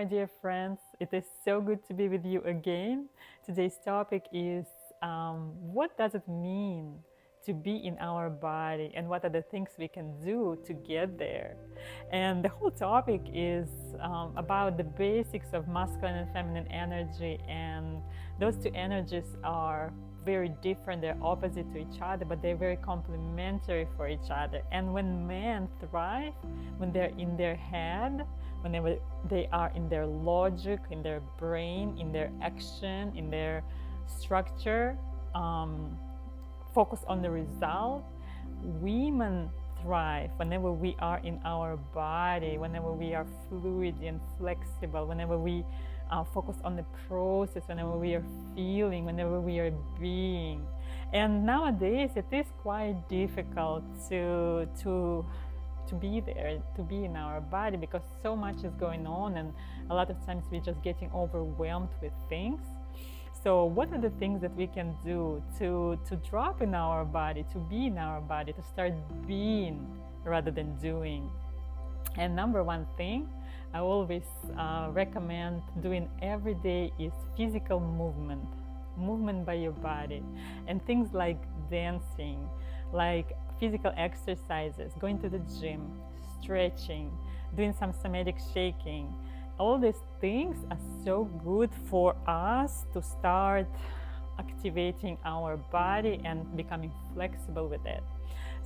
my dear friends. It is so good to be with you again. Today's topic is what does it mean to be in our body and what are the things we can do to get there? And the whole topic is about the basics of masculine and feminine energy, and those two energies are very different. They're opposite to each other, but they're very complementary for each other. And when men thrive, when they're in their head, whenever they are in their logic, in their brain, in their action, in their structure, focus on the result, women thrive whenever we are in our body, whenever we are fluid and flexible, whenever we focus on the process, whenever we are feeling, whenever we are being. And nowadays it is quite difficult to be there, to be in our body, because so much is going on, and a lot of times we're just getting overwhelmed with things. So what are the things that we can do to drop in our body, to be in our body, to start being rather than doing? And number one thing I always recommend doing every day is physical movement by your body, and things like dancing, like physical exercises, going to the gym, stretching, doing some somatic shaking. All these things are so good for us to start activating our body and becoming flexible with it.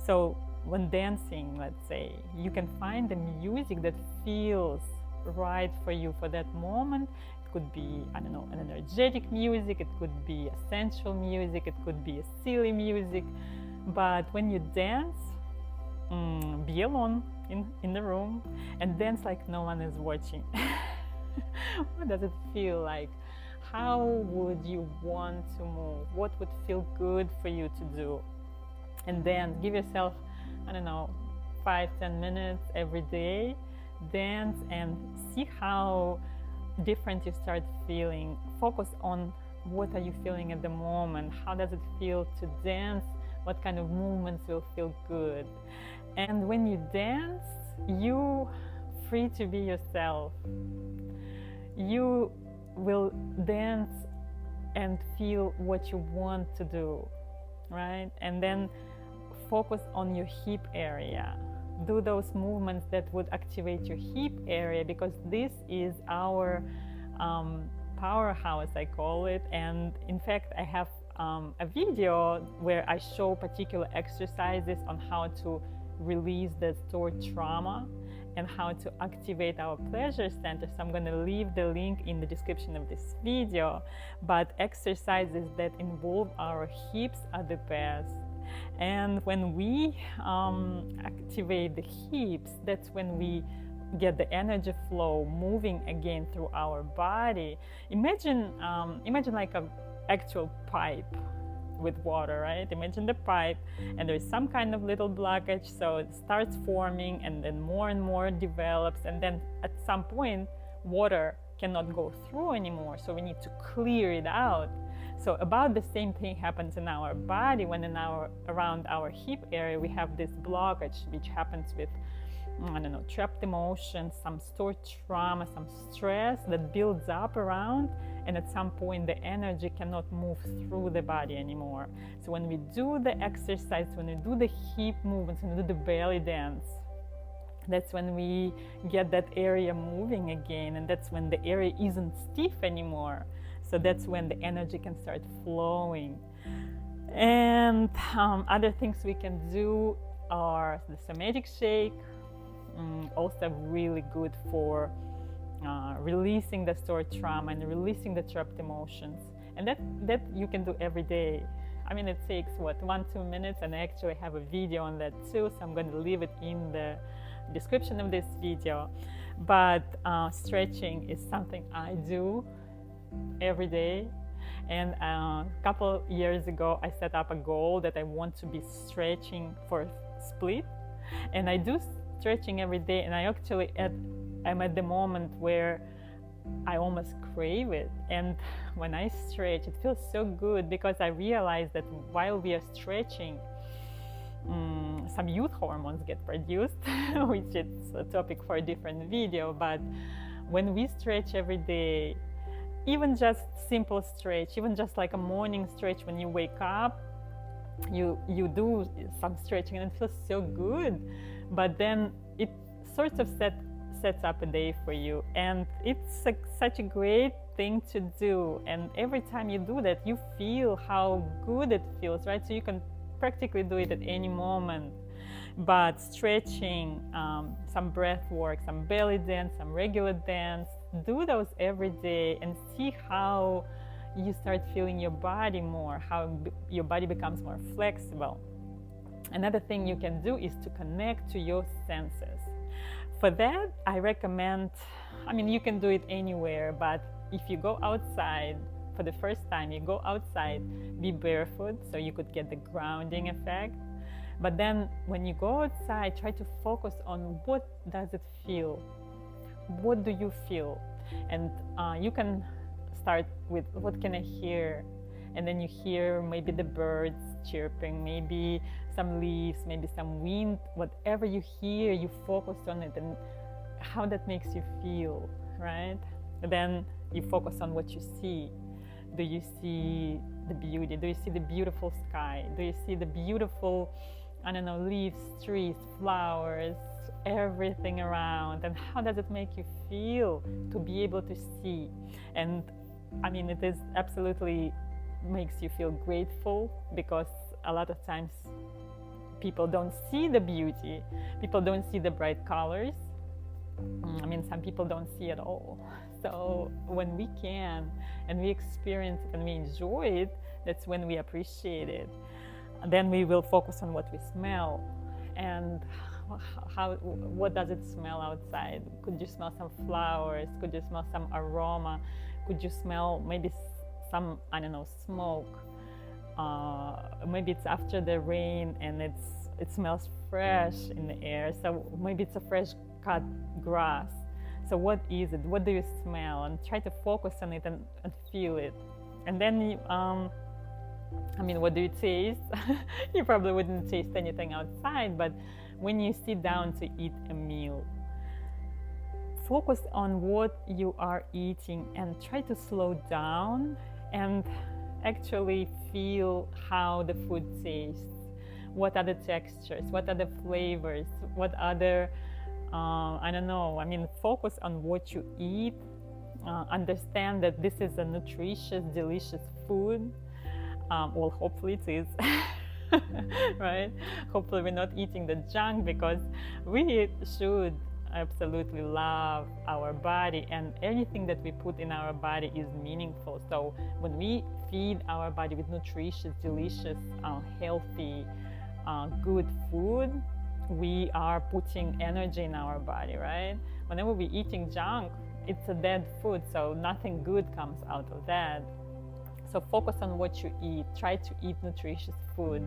So when dancing, let's say, you can find the music that feels right for you for that moment. It could be, I don't know, an energetic music, it could be a sensual music, it could be a silly music. But when you dance, be alone in the room and dance like no one is watching. What does it feel like? How would you want to move? What would feel good for you to do? And then give yourself, I don't know, 5-10 minutes every day, dance, and see how different you start feeling. Focus on what are you feeling at the moment. How does it feel to dance? What kind of movements will feel good? And when you dance, you're free to be yourself. You will dance and feel what you want to do, right? And then focus on your hip area. Do those movements that would activate your hip area, because this is our powerhouse, I call it. And in fact, I have a video where I show particular exercises on how to release the stored trauma and how to activate our pleasure center. So I'm going to leave the link in the description of this video. But exercises that involve our hips are the best. And when we activate the hips, that's when we get the energy flow moving again through our body. Imagine like an actual pipe with water, right? Imagine the pipe, and there's some kind of little blockage, so it starts forming, and then more and more develops, and then at some point water cannot go through anymore, so we need to clear it out. So about the same thing happens in our body when around our hip area we have this blockage, which happens with, I don't know, trapped emotions, some stored trauma, some stress that builds up around, and at some point the energy cannot move through the body anymore. So when we do the exercise, when we do the hip movements, when we do the belly dance, that's when we get that area moving again, and that's when the area isn't stiff anymore. So that's when the energy can start flowing. And other things we can do are the somatic shake, also really good for releasing the stored trauma and releasing the trapped emotions. And that you can do every day. I mean, it takes 1-2 minutes, and I actually have a video on that too, so I'm going to leave it in the description of this video. But stretching is something I do every day. And a couple years ago I set up a goal that I want to be stretching for a split, and I do stretching every day, and I actually I'm at the moment where I almost crave it. And when I stretch, it feels so good, because I realize that while we are stretching, some youth hormones get produced, which is a topic for a different video. But when we stretch every day, even just simple stretch, even just like a morning stretch when you wake up, you do some stretching and it feels so good. But then it sort of sets up a day for you, and it's such a great thing to do. And every time you do that, you feel how good it feels, right? So you can practically do it at any moment. But stretching, some breath work, some belly dance, some regular dance, do those every day and see how you start feeling your body more, how your body becomes more flexible. Another thing you can do is to connect to your senses. For that, I recommend, you can do it anywhere, but if you go outside for the first time, you go outside, be barefoot so you could get the grounding effect. But then when you go outside, try to focus on what does it feel? What do you feel? And you can start with what can I hear? And then you hear maybe the birds chirping, maybe some leaves, maybe some wind. Whatever you hear, you focus on it and how that makes you feel, right? And then you focus on what you see. Do you see the beauty? Do you see the beautiful sky? Do you see the beautiful, leaves, trees, flowers, everything around? And how does it make you feel to be able to see? And it is absolutely makes you feel grateful, because a lot of times people don't see the beauty, people don't see the bright colors. Some people don't see it all. So when we can and we experience it and we enjoy it, that's when we appreciate it. And then we will focus on what we smell and what does it smell outside. Could you smell some flowers? Could you smell some aroma? Could you smell maybe some, smoke? Maybe it's after the rain and it smells fresh in the air. So maybe it's a fresh cut grass. So what is it? What do you smell? And try to focus on it and feel it. And then you, what do you taste? You probably wouldn't taste anything outside, but when you sit down to eat a meal, focus on what you are eating and try to slow down and actually feel how the food tastes. What are the textures? What are the flavors? What other, focus on what you eat. Understand that this is a nutritious, delicious food. Well, hopefully it is, right? Hopefully we're not eating the junk, because we should absolutely love our body, and anything that we put in our body is meaningful. So when we feed our body with nutritious, delicious, healthy, good food, we are putting energy in our body, right? Whenever we're eating junk, it's a dead food, so nothing good comes out of that. So focus on what you eat. Try to eat nutritious food.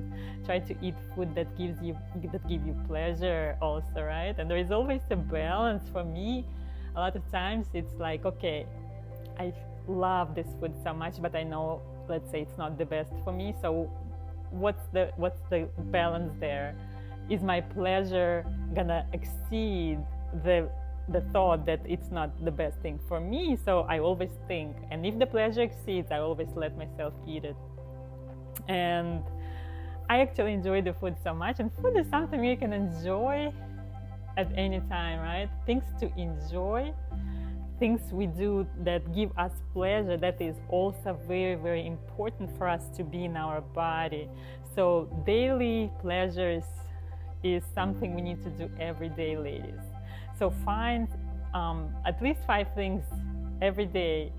Try to eat food that give you pleasure also, right? And there is always a balance. For me, a lot of times it's like, okay, I love this food so much, but I know, let's say, it's not the best for me. So what's the balance there? Is my pleasure gonna exceed the thought that it's not the best thing for me? So I always think, and if the pleasure exceeds, I always let myself eat it. And I actually enjoy the food so much, and food is something you can enjoy at any time, right? Things to enjoy, things we do that give us pleasure, that is also very, very important for us to be in our body. So daily pleasures is something we need to do every day, ladies. So find at least 5 things every day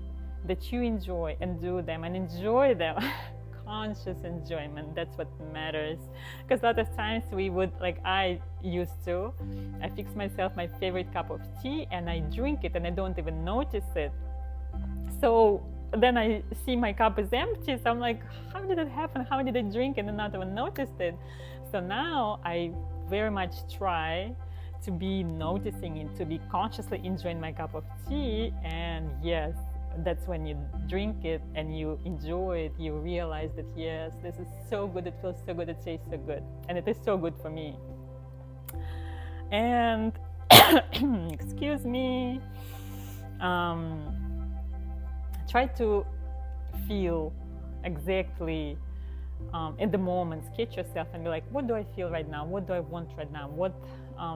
that you enjoy and do them and enjoy them. Conscious enjoyment, that's what matters. Because a lot of times we would, like I used to, I fix myself my favorite cup of tea and I drink it and I don't even notice it. So then I see my cup is empty, so I'm like, how did it happen? How did I drink it and not even noticed it? So now I very much try to be noticing it, to be consciously enjoying my cup of tea. And yes, that's when you drink it and you enjoy it, you realize that yes, this is so good, it feels so good, it tastes so good, and it is so good for me. And excuse me. um, try to feel exactly in the moment. Sketch yourself and be like, what do I feel right now? What do I want right now? What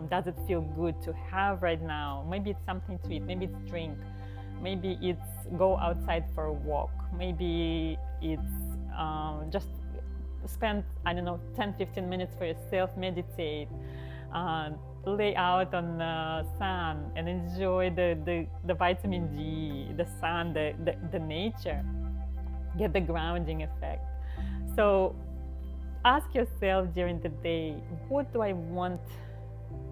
does it feel good to have right now? Maybe it's something to eat, maybe it's drink, maybe it's go outside for a walk, maybe it's just spend, I don't know, 10-15 minutes for yourself, meditate, uh, lay out on the sun and enjoy the vitamin D, the sun, the nature, get the grounding effect. So ask yourself during the day, what do I want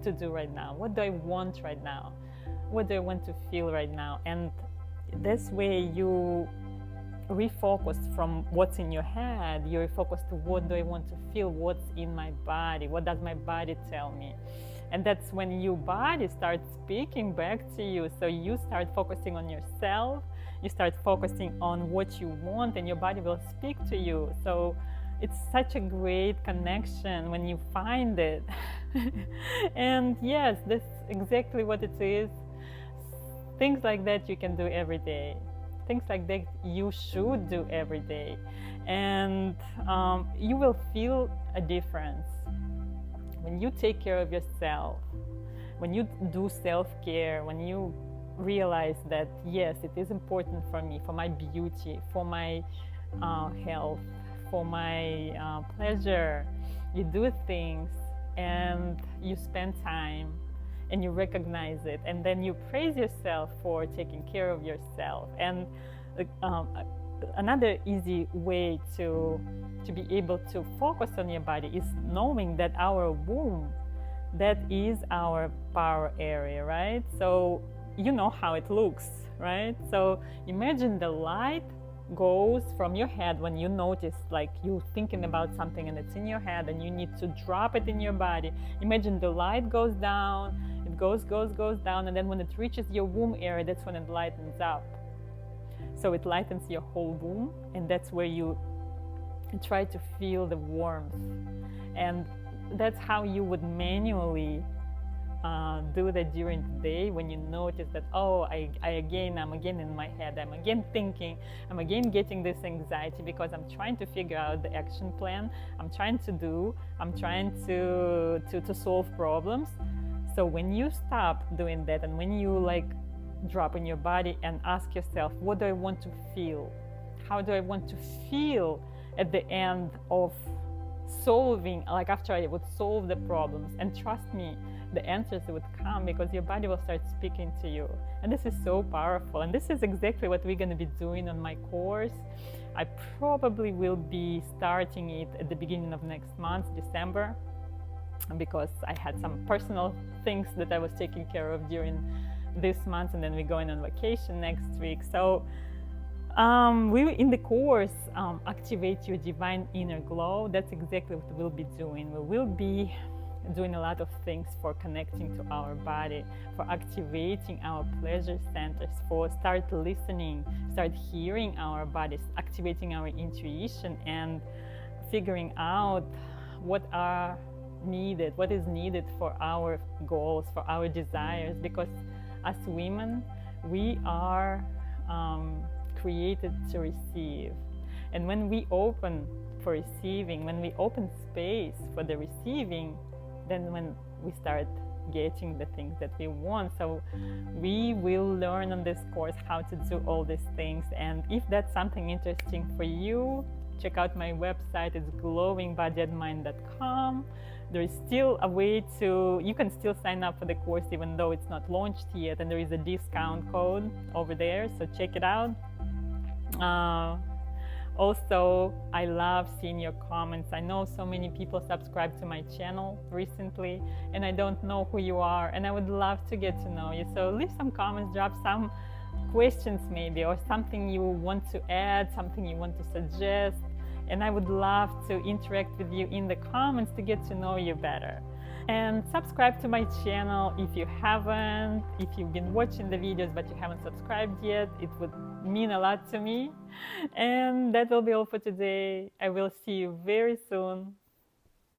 to do right now? What do I want right now? What do I want to feel right now? And this way you refocus from what's in your head, you refocus to what do I want to feel, what's in my body, what does my body tell me. And that's when your body starts speaking back to you. So you start focusing on yourself, you start focusing on what you want, and your body will speak to you. So it's such a great connection when you find it. And yes, that's exactly what it is. Things like that you can do every day. Things like that you should do every day. And you will feel a difference. When you take care of yourself, when you do self-care, when you realize that, yes, it is important for me, for my beauty, for my health, for my pleasure, you do things and you spend time and you recognize it, and then you praise yourself for taking care of yourself. And another easy way to be able to focus on your body is knowing that our womb, that is our power area, right? So you know how it looks, right? So imagine the light goes from your head when you notice, like, you're thinking about something and it's in your head and you need to drop it in your body. Imagine the light goes down, it goes down, and then when it reaches your womb area, that's when it lightens up. So it lightens your whole womb, and that's where you try to feel the warmth. And that's how you would manually do that during the day, when you notice that, oh, I'm again in my head, I'm again thinking, I'm again getting this anxiety because I'm trying to figure out the action plan, I'm trying to solve problems. So when you stop doing that, and when you like drop in your body and ask yourself, what do I want to feel? How do I want to feel at the end of solving, like after I would solve the problems? And trust me, the answers would come, because your body will start speaking to you. And this is so powerful. And this is exactly what we're going to be doing on my course. I probably will be starting it at the beginning of next month, December, because I had some personal things that I was taking care of during this month, and then we're going on vacation next week. So we in the course activate your divine inner glow. That's exactly what we'll be doing. We will be doing a lot of things for connecting to our body, for activating our pleasure centers, for start listening, start hearing our bodies, activating our intuition, and figuring out what is needed for our goals, for our desires. Because as women, we are created to receive. And when we open for receiving, when we open space for the receiving, then when we start getting the things that we want. So we will learn on this course how to do all these things. And if that's something interesting for you, check out my website. It's glowingbodyandmind.com. There is still a way you can still sign up for the course even though it's not launched yet, and there is a discount code over there, so check it out. Also, I love seeing your comments. I know so many people subscribed to my channel recently, and I don't know who you are, and I would love to get to know you. So leave some comments, drop some questions maybe, or something you want to add, something you want to suggest, and I would love to interact with you in the comments to get to know you better. And subscribe to my channel if you haven't. If you've been watching the videos but you haven't subscribed yet, it would mean a lot to me. And that will be all for today. I will see you very soon.